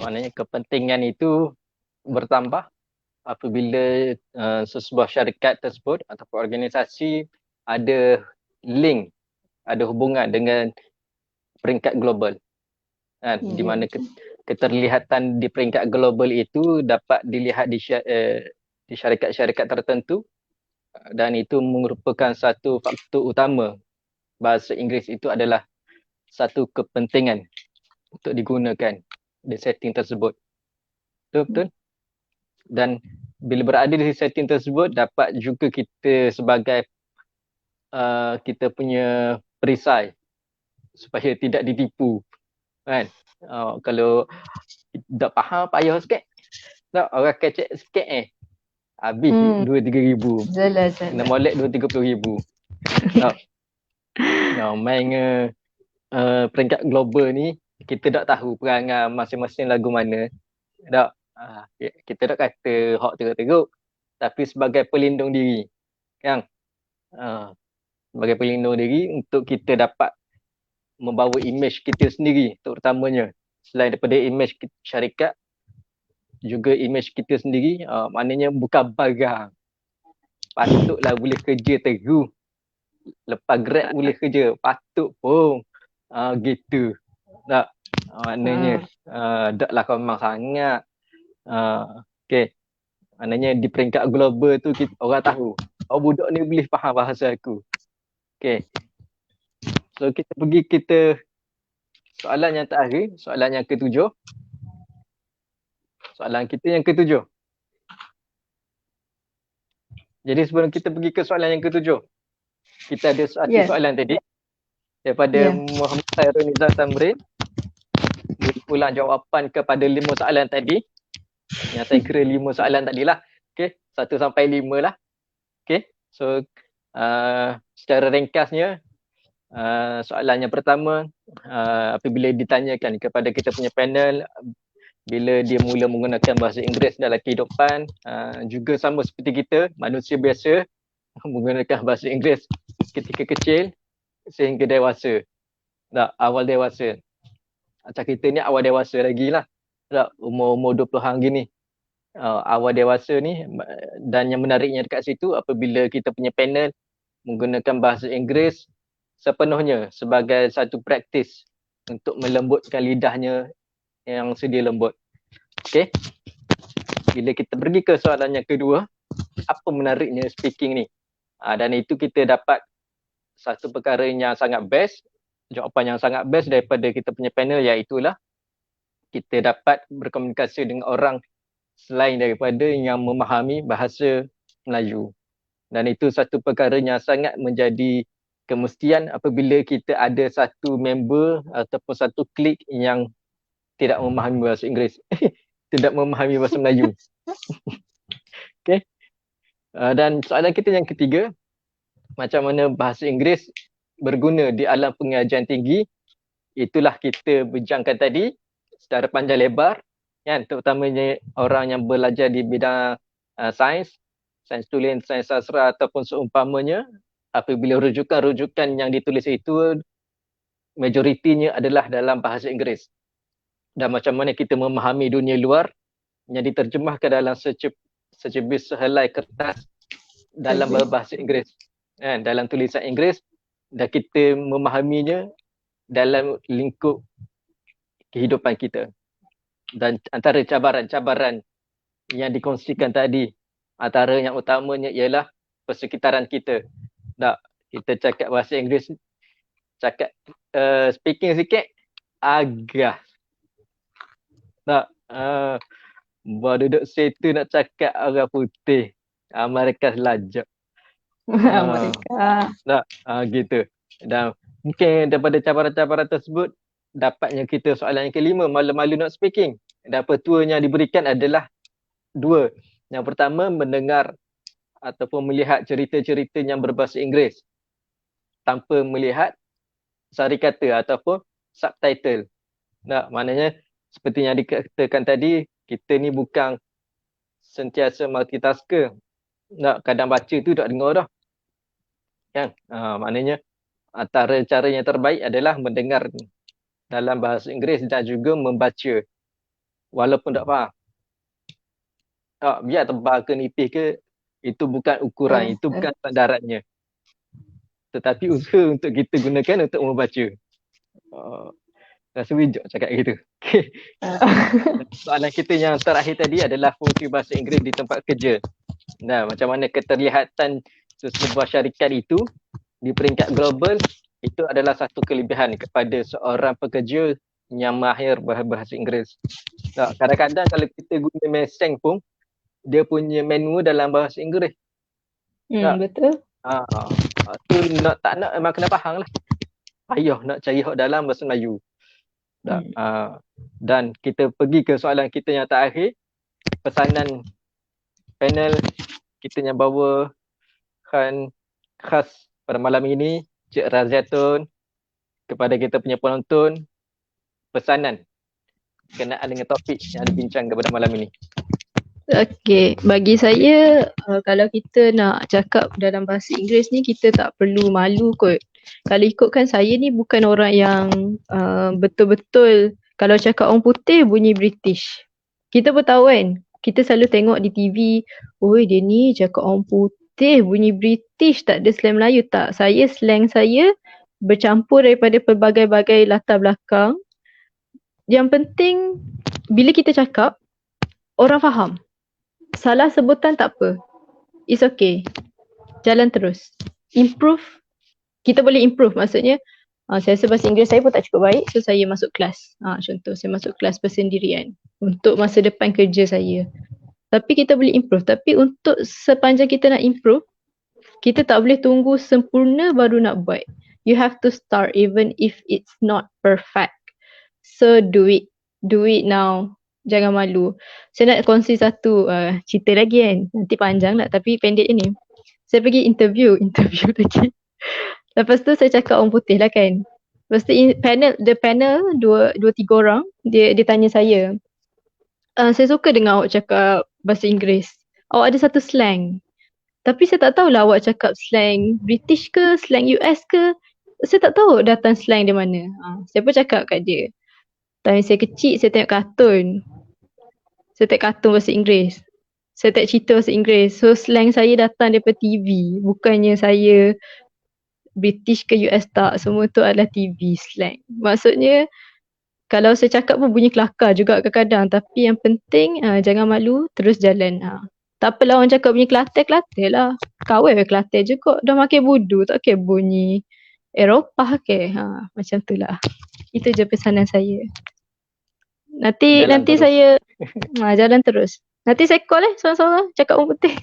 Maknanya kepentingan itu bertambah apabila sesebuah syarikat tersebut ataupun organisasi ada link, ada hubungan dengan peringkat global. Di mana keterlihatan di peringkat global itu dapat dilihat di syarikat-syarikat tertentu, dan itu merupakan satu faktor utama bahasa Inggeris itu adalah satu kepentingan untuk digunakan di setting tersebut. Betul? Dan bila berada di setting tersebut, dapat juga kita sebagai kita punya perisai supaya tidak ditipu, kan? Kalau tak faham, payah sikit. Tak, orang kecek sikit habis 2-3 ribu. Kena molek 2-30 ribu. Tak. Main peringkat global ni kita tak tahu perangai masing-masing lagu mana. Tak. Kita tak kata hak teruk-teruk. Tapi sebagai pelindung diri. Kan? Sebagai pelindung diri untuk kita dapat membawa imej kita sendiri terutamanya. Selain daripada imej syarikat, juga imej kita sendiri, maknanya bukan barang. Patutlah boleh kerja teguh. Lepas grad boleh kerja. Patut pun. Gitu. Tak? Maknanya, taklah komang sangat. Okay. Maknanya di peringkat global tu orang tahu. Oh, budak ni boleh faham bahasa aku. Okay. So kita soalan yang terakhir, soalan yang ketujuh. Soalan kita yang ketujuh. Jadi sebelum kita pergi ke soalan yang ketujuh, kita ada satu soalan tadi daripada Muhammad Khairul Nizam Tamrin. Beri ulang jawapan kepada 5 soalan tadi. Yang saya kira 5 soalan tadilah. Okay, 1 sampai 5 lah. Okay, so secara ringkasnya, soalan yang pertama, apabila ditanyakan kepada kita punya panel, bila dia mula menggunakan bahasa Inggeris dalam kehidupan, juga sama seperti kita, manusia biasa menggunakan bahasa Inggeris ketika kecil sehingga dewasa. Tak, awal dewasa. Macam kita ni awal dewasa lagi lah. Tak, umur 20-an gini. Awal dewasa ni, dan yang menariknya dekat situ, apabila kita punya panel menggunakan bahasa Inggeris sepenuhnya sebagai satu praktis untuk melembutkan lidahnya yang sedia lembut. Okay. Bila kita pergi ke soalan yang kedua, apa menariknya speaking ni? Dan itu kita dapat satu perkara yang sangat best, jawapan yang sangat best daripada kita punya panel, iaitulah kita dapat berkomunikasi dengan orang selain daripada yang memahami bahasa Melayu. Dan itu satu perkara yang sangat menjadi kemestian apabila kita ada satu member ataupun satu klik yang tidak memahami bahasa Inggeris. Tidak memahami bahasa Melayu. Okay. Dan soalan kita yang ketiga, macam mana bahasa Inggeris berguna di alam pengajian tinggi. Itulah kita bincangkan tadi secara panjang lebar, kan, terutamanya orang yang belajar di bidang sains tulis, sains sastra ataupun seumpamanya. Apabila rujukan-rujukan yang ditulis itu majoritinya adalah dalam bahasa Inggeris. Dan macam mana kita memahami dunia luar yang diterjemahkan dalam secebis sehelai kertas dalam bahasa Inggeris, dalam tulisan Inggeris, dan kita memahaminya dalam lingkup kehidupan kita. Dan antara cabaran-cabaran yang dikongsikan tadi, antara yang utamanya ialah persekitaran kita. Tak, kita cakap bahasa Inggeris, cakap speaking sikit, agak. Tak, baru duduk situ nak cakap orang putih, mereka selajak. Mereka. Tak, gitu. Dan mungkin daripada cabaran-cabaran tersebut, dapatnya kita soalan yang kelima, malu-malu not speaking. Dan petua yang diberikan adalah 2. Yang pertama, mendengar ataupun melihat cerita-cerita yang berbahasa Inggeris tanpa melihat sari kata ataupun subtitle. Nah, maknanya seperti yang dikatakan tadi, kita ni bukan sentiasa multitasker. Nah, kadang baca tu tak dengar dah. Kan? Maknanya antara cara yang terbaik adalah mendengar dalam bahasa Inggeris dan juga membaca walaupun tak faham. Biar tebal ke nipis ke, itu bukan ukuran, itu bukan standarannya. Tetapi usaha untuk kita gunakan untuk membaca. Rasa bijak cakap gitu. Okay. Soalan kita yang terakhir tadi adalah fungsi bahasa Inggeris di tempat kerja. Nah, macam mana keterlihatan sebuah syarikat itu di peringkat global, itu adalah satu kelebihan kepada seorang pekerja yang mahir bahasa Inggeris. Nah, kadang-kadang kalau kita guna meseng pun, dia punya menu dalam bahasa Inggeris. Betul. Tu tak nak memang kena faham lah. Payah nak cari hak dalam bahasa Melayu. Dan kita pergi ke soalan kita yang terakhir. Pesanan panel kita yang bawa khas pada malam ini, Cik Raziatun, kepada kita punya penonton. pesanan kenaan dengan topik yang dibincangkan pada malam ini. Okay, bagi saya kalau kita nak cakap dalam bahasa Inggeris ni kita tak perlu malu kot. Kalau ikutkan saya ni bukan orang yang betul-betul kalau cakap orang putih bunyi British. Kita pun tahu kan, kita selalu tengok di TV, oi dia ni cakap orang putih bunyi British, tak ada slang Melayu. Tak, saya slang saya bercampur daripada pelbagai-bagai latar belakang. Yang penting bila kita cakap orang faham. Salah sebutan tak apa. It's okay. Jalan terus. Improve. Kita boleh improve. Maksudnya, saya rasa bahasa Inggeris saya pun tak cukup baik. So, saya masuk kelas. Contoh, saya masuk kelas persendirian. Untuk masa depan kerja saya. Tapi kita boleh improve. Tapi untuk sepanjang kita nak improve, kita tak boleh tunggu sempurna baru nak buat. You have to start even if it's not perfect. So, do it. Do it now. Jangan malu. Saya nak kongsi satu cerita lagi kan. Nanti panjang lah tapi pendek je ni. Saya pergi interview lagi. Lepas tu saya cakap orang putih lah kan. Lepas tu the panel dua tiga orang dia tanya saya. Saya suka dengar awak cakap bahasa Inggeris. Awak ada satu slang. Tapi saya tak tahulah awak cakap slang British ke, slang US ke. Saya tak tahu datang slang di mana. Saya pun cakap kat dia. Time saya kecil saya tengok kartun. Saya tengok kartun bahasa Inggeris. Saya tengok cerita bahasa Inggeris. So slang saya datang daripada TV. Bukannya saya British ke US tak. Semua tu adalah TV slang. Maksudnya kalau saya cakap pun bunyi kelakar juga kadang-kadang. Tapi yang penting jangan malu. Terus jalan. Tak apalah orang cakap bunyi Kelantan lah. Kawin Kelantan je kok. Dah makin budu. Tak kira bunyi Eropah ke. Macam tu lah. Itu je pesanan saya. Nanti terus. saya jalan terus. Nanti saya call seorang-seorang cakap orang putih.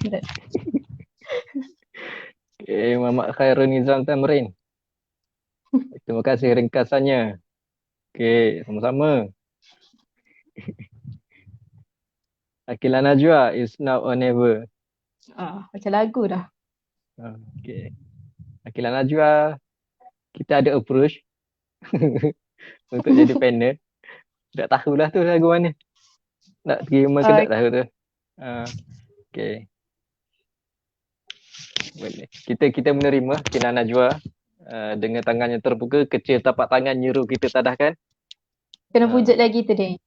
Okay, Muhammad Khairul Nizam Tamrin. Terima kasih ringkasannya. Okay, sama-sama. Akila Najwa is now or never. Macam lagu dah. Okay. Akila Najwa, kita ada approach untuk jadi panel. Tak tahulah tu lagu mana. Nak terima ke tak tahu tu. Okay. Boleh. Kita menerima Akila Najwa dengan tangan yang terbuka, kecil tapak tangan nyuruh kita tadahkan. Kena pujuk lagi tu dia.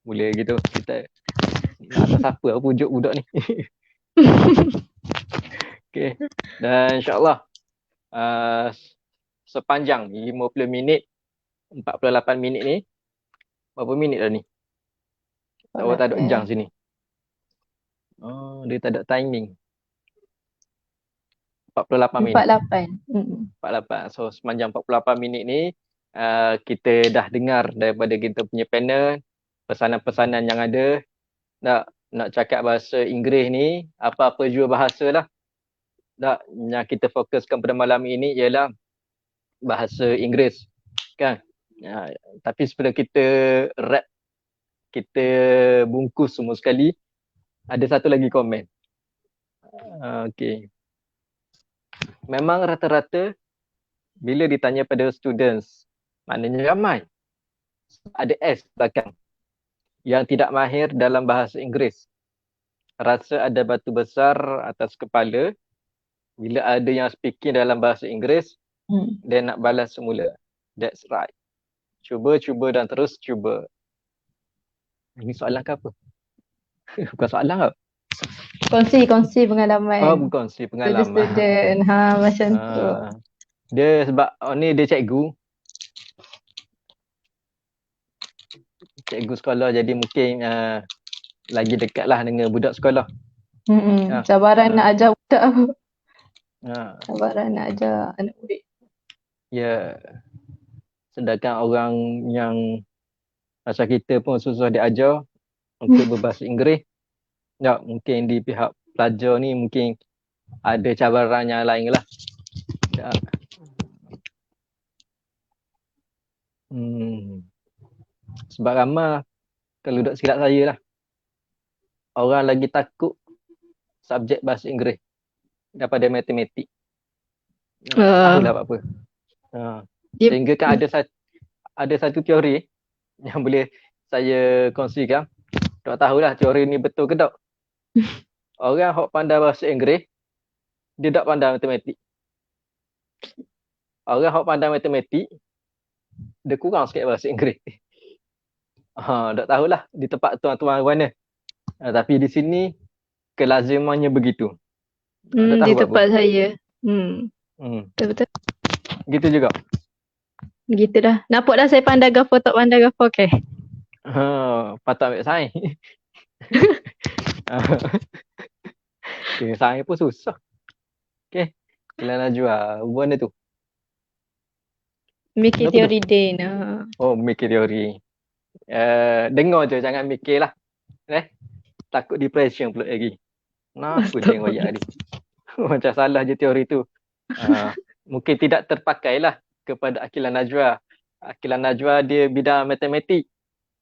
Boleh gitu. Kita atas apa pujuk budak ni. Okay. Dan insyaAllah sepanjang 50 minit 48 minit ni, berapa minit dah ni? Awak tak ada ejang sini. Dia tak ada timing. 48 minit. 48. So sepanjang 48 minit ni kita dah dengar daripada kita punya panel pesanan-pesanan yang ada. Nak cakap bahasa Inggeris ni, apa-apa jua bahasa lah. Yang kita fokuskan pada malam ini ialah bahasa Inggeris. Kan? Tapi sebelum kita wrap, kita bungkus semua sekali, ada satu lagi komen. Okay. Memang rata-rata bila ditanya pada students, maknanya ramai ada S belakang yang tidak mahir dalam bahasa Inggeris. Rasa ada batu besar atas kepala bila ada yang speaking dalam bahasa Inggeris, dia nak balas semula. That's right. Cuba dan terus cuba. Ini soalan ke apa? Bukan soalan ke? Kongsi pengalaman. Kongsi pengalaman. Student. Macam tu. Dia sebab ni dia cikgu sekolah, jadi mungkin lagi dekat lah dengan budak sekolah. Cabaran nak ajar budak apa? Cabaran nak ajar anak murid. Ya. Sedangkan orang yang macam kita pun susah diajar untuk berbahasa Inggeris. Mungkin di pihak pelajar ni mungkin ada cabaran yang lain lah. Sebab ramai kalau duduk silap saya lah, orang lagi takut subjek bahasa Inggeris daripada matematik. Tak tahulah apa-apa. Sehingga kan ada satu teori yang boleh saya kongsikan. Tak tahulah teori ni betul ke tak. Orang hok pandai bahasa Inggeris, dia tak pandai matematik. Orang hok pandai matematik, dia kurang sikit bahasa Inggeris. Tak tahulah di tempat tuan-tuan mana. Tapi di sini kelazimannya begitu. Tak Di tahu apa. tempat saya. Betul-betul. Gitu juga. Begitu dah. Nampak dah saya pandai gapo tak pandai gapo ke? Patut ambil sains. Okay, sains pun susah. Okay. Kelan Najwa. Benda tu. Mikir Kenapa tu? teori Din. Oh, mikir teori. Dengar je, jangan mikir lah. Takut depression pula lagi. Kenapa tengok ayat ni? Macam salah je teori tu. Mungkin tidak terpakai lah kepada Aqilah Najwa. Aqilah Najwa dia bidang matematik.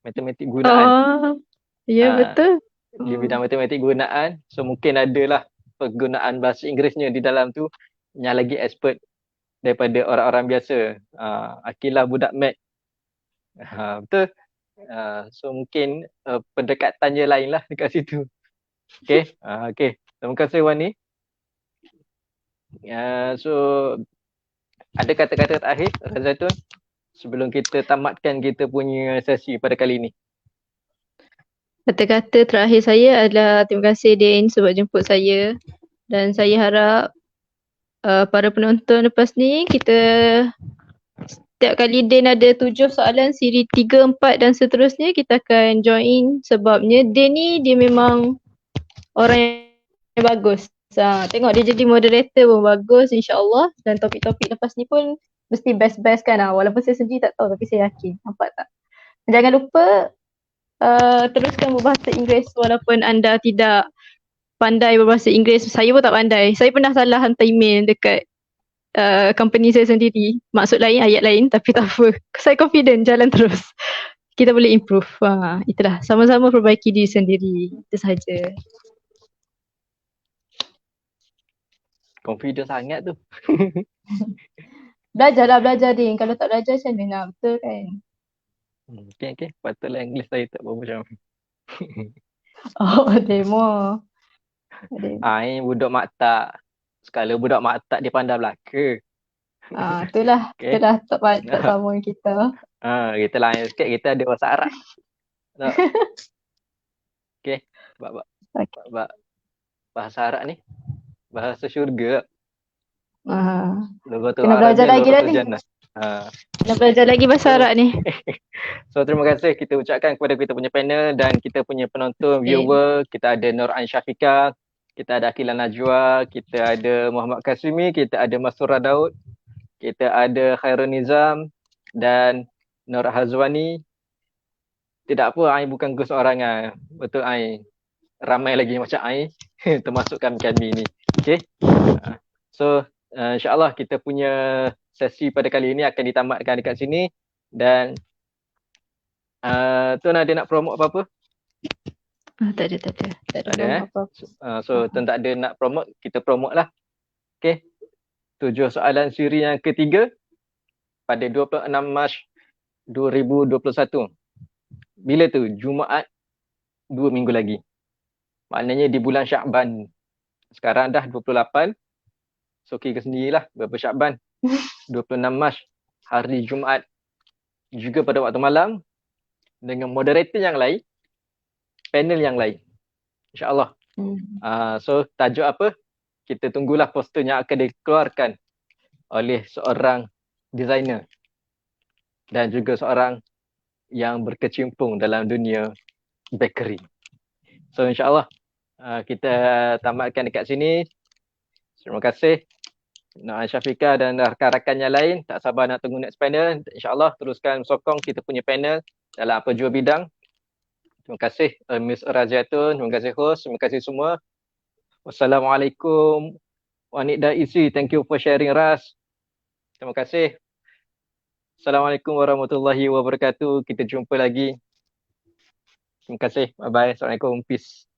Matematik gunaan. Ya betul. Dia bidang matematik gunaan. So mungkin adalah penggunaan bahasa Inggerisnya di dalam tu yang lagi expert daripada orang-orang biasa. Aqilah budak mat. Betul. So mungkin pendekatannya lain lah dekat situ. Okay. Okay. Terima kasih Wani. So ada kata-kata terakhir Razatun sebelum kita tamatkan kita punya sesi pada kali ini. Kata-kata terakhir saya adalah terima kasih Din sebab jemput saya. Dan saya harap para penonton lepas ni kita setiap kali Din ada 7 soalan siri 3, 4 dan seterusnya kita akan join sebabnya Din ni dia memang orang yang bagus. Tengok dia jadi moderator pun bagus insyaAllah dan topik-topik lepas ni pun mesti best-best kan walaupun saya sendiri tak tahu tapi saya yakin. Nampak tak? Jangan lupa teruskan berbahasa Inggeris walaupun anda tidak pandai berbahasa Inggeris. Saya pun tak pandai. Saya pernah salah hantar email dekat company saya sendiri. Maksud lain, ayat lain tapi tak apa. Saya confident jalan terus. Kita boleh improve. Itulah. Sama-sama perbaiki diri sendiri. Itu sahaja. Confident sangat tu. Belajar Din. Kalau tak belajar macam mana nak? Betul kan? Okay. Patutlah English saya tak berapa macam. Demo. Budak maktab. Sekala budak maktab dia pandai belaka. Itulah. Okay. Itulah tak sama kita. Kita lain sikit. Kita ada bahasa Arab. Okay. Bahasa Arab ni. Bahasa syurga. Kena belajar lagi dah ni. Kena belajar lagi bahasa Arab ni. So terima kasih kita ucapkan kepada kita punya panel dan kita punya penonton, viewer. Kita ada Nur Ain Syafiqah, kita ada Aqilah Najwa, kita ada Muhammad Kasimi, kita ada Masura Daud, kita ada Khairul Nizam dan Nur Hazwani. Tidak apa, Ain bukan ke seorangan. Betul Ain. Ramai lagi macam Ain termasuk kami ni. Okay. So insyaAllah kita punya sesi pada kali ini akan ditamatkan dekat sini dan Tuan ada nak promote apa-apa? Tak ada. So Tuan tak ada nak promote, kita promote lah. Okay. 7 soalan siri yang ketiga pada 26 Mac 2021. Bila tu? Jumaat 2 minggu lagi. Maknanya di bulan Syakban. Sekarang dah 28. So kira sendirilah berapa Syakban. 26 Mac hari Jumaat. Juga pada waktu malam. Dengan moderator yang lain. Panel yang lain. InsyaAllah. So tajuk apa? Kita tunggulah poster yang akan dikeluarkan oleh seorang designer. Dan juga seorang yang berkecimpung dalam dunia bakery. So insyaAllah kita tamatkan dekat sini. Terima kasih Nur Syafiqah dan rakan-rakan yang lain. Tak sabar nak tunggu next panel. InsyaAllah teruskan sokong kita punya panel dalam apa jua bidang. Terima kasih Miss Raziatun. Terima kasih host. Terima kasih semua. Wassalamualaikum. Wanik dan Isi. Thank you for sharing Ras. Terima kasih. Assalamualaikum warahmatullahi wabarakatuh. Kita jumpa lagi. Terima kasih. Bye-bye. Assalamualaikum. Peace.